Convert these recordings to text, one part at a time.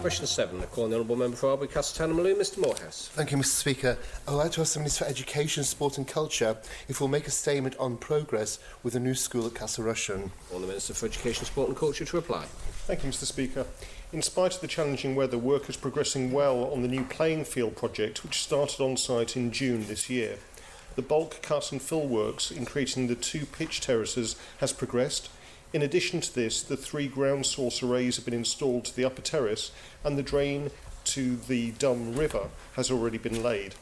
Question 7. I call on the Honourable Member for Arbory, Castletown and Malew, Mr Moorhouse. Thank you, Mr Speaker. I would like to ask the Minister for Education, Sport and Culture if we'll make a statement on progress with a new school at Castle Rushen. On the Minister for Education, Sport and Culture to reply. Thank you, Mr Speaker. In spite of the challenging weather, work is progressing well on the new playing field project, which started on site in June this year. The bulk cut and fill works in creating the 2 pitch terraces has progressed. In addition to this, the 3 ground source arrays have been installed to the upper terrace and the drain to the Dum River has already been laid.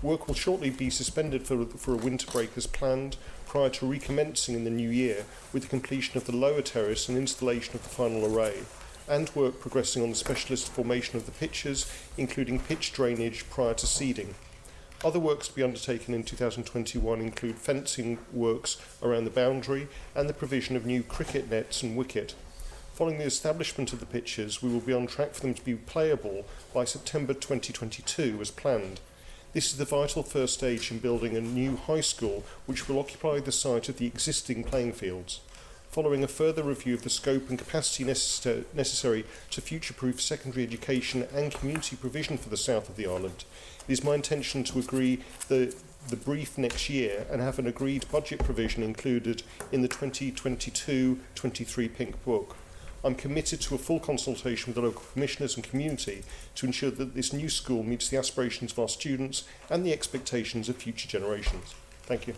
Work will shortly be suspended for a winter break as planned prior to recommencing in the new year with the completion of the lower terrace and installation of the final array, and work progressing on the specialist formation of the pitches, including pitch drainage prior to seeding. Other works to be undertaken in 2021 include fencing works around the boundary and the provision of new cricket nets and wicket. Following the establishment of the pitches, we will be on track for them to be playable by September 2022 as planned. This is the vital first stage in building a new high school which will occupy the site of the existing playing fields. Following a further review of the scope and capacity necessary to future-proof secondary education and community provision for the south of the island, it is my intention to agree the brief next year and have an agreed budget provision included in the 2022-23 Pink Book. I'm committed to a full consultation with the local commissioners and community to ensure that this new school meets the aspirations of our students and the expectations of future generations. Thank you.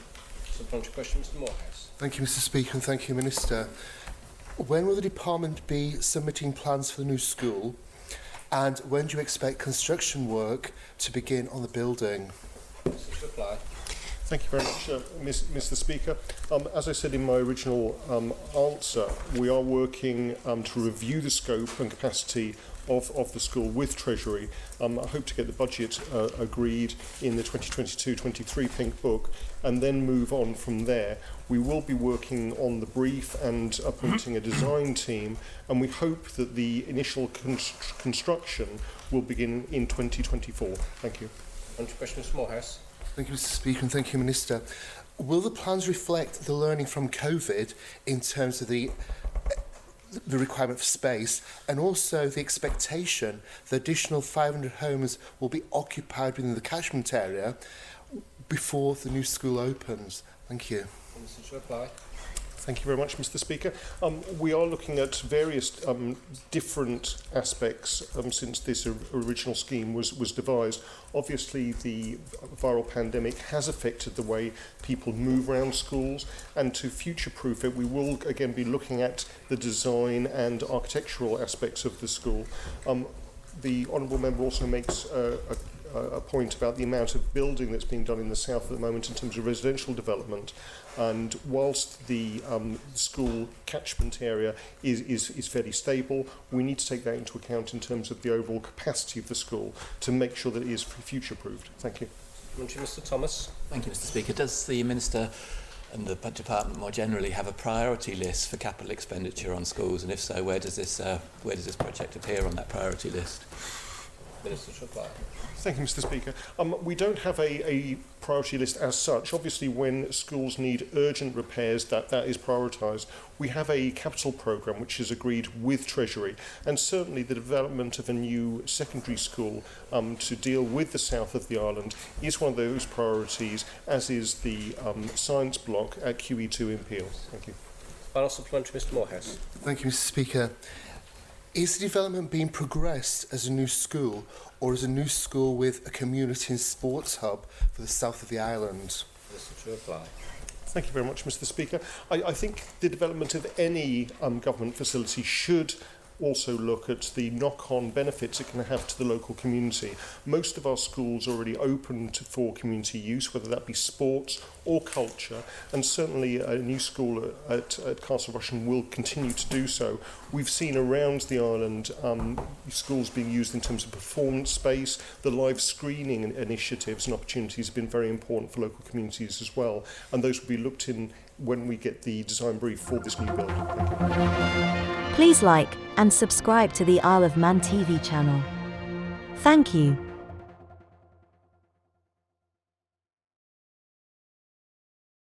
Supplementary question, Mr Moorhouse. Thank you, Mr Speaker, and thank you, Minister. When will the department be submitting plans for the new school? And when do you expect construction work to begin on the building? Minister to reply. Thank you very much, Mr Speaker. As I said in my original answer, we are working to review the scope and capacity of the school with Treasury. I hope to get the budget agreed in the 2022-23 Pink Book and then move on from there. We will be working on the brief and appointing a design team, and we hope that the initial construction will begin in 2024. Thank you. Question, Mr Moorhouse. Thank you, Mr Speaker, and thank you, Minister. Will the plans reflect the learning from COVID in terms of the requirement for space and also the expectation that additional 500 homes will be occupied within the catchment area before the new school opens? Thank you. Minister to reply. Thank you very much, Mr Speaker. We are looking at various different aspects since this original scheme was devised. Obviously, the viral pandemic has affected the way people move around schools, and to future-proof it, we will again be looking at the design and architectural aspects of the school. The Honourable Member also makes a point about the amount of building that's being done in the south at the moment in terms of residential development. And whilst the school catchment area is fairly stable, we need to take that into account in terms of the overall capacity of the school to make sure that it is future-proofed. Thank you. Mr Thomas. Thank you, Mr Speaker. Does the Minister and the Department more generally have a priority list for capital expenditure on schools? And if so, where does this project appear on that priority list? Minister to reply. Thank you, Mr Speaker. We don't have a priority list as such. Obviously, when schools need urgent repairs, that is prioritised. We have a capital programme which is agreed with Treasury, and certainly the development of a new secondary school to deal with the south of the island is one of those priorities, as is the science block at QE2 in Peel. Thank you. Final supplementary, Mr Moorhouse. Thank you, Mr Speaker. Is the development being progressed as a new school or as a new school with a community and sports hub for the south of the island? Minister to reply. Thank you very much, Mr Speaker. I think the development of any government facility should also look at the knock-on benefits it can have to the local community. Most of our schools are already open for community use, whether that be sports or culture, and certainly a new school at Castle Rushen will continue to do so. We've seen around the island schools being used in terms of performance space. The live screening initiatives and opportunities have been very important for local communities as well, and those will be looked in when we get the design brief for this new building. Thank you. Please like and subscribe to the Isle of Man TV channel. Thank you.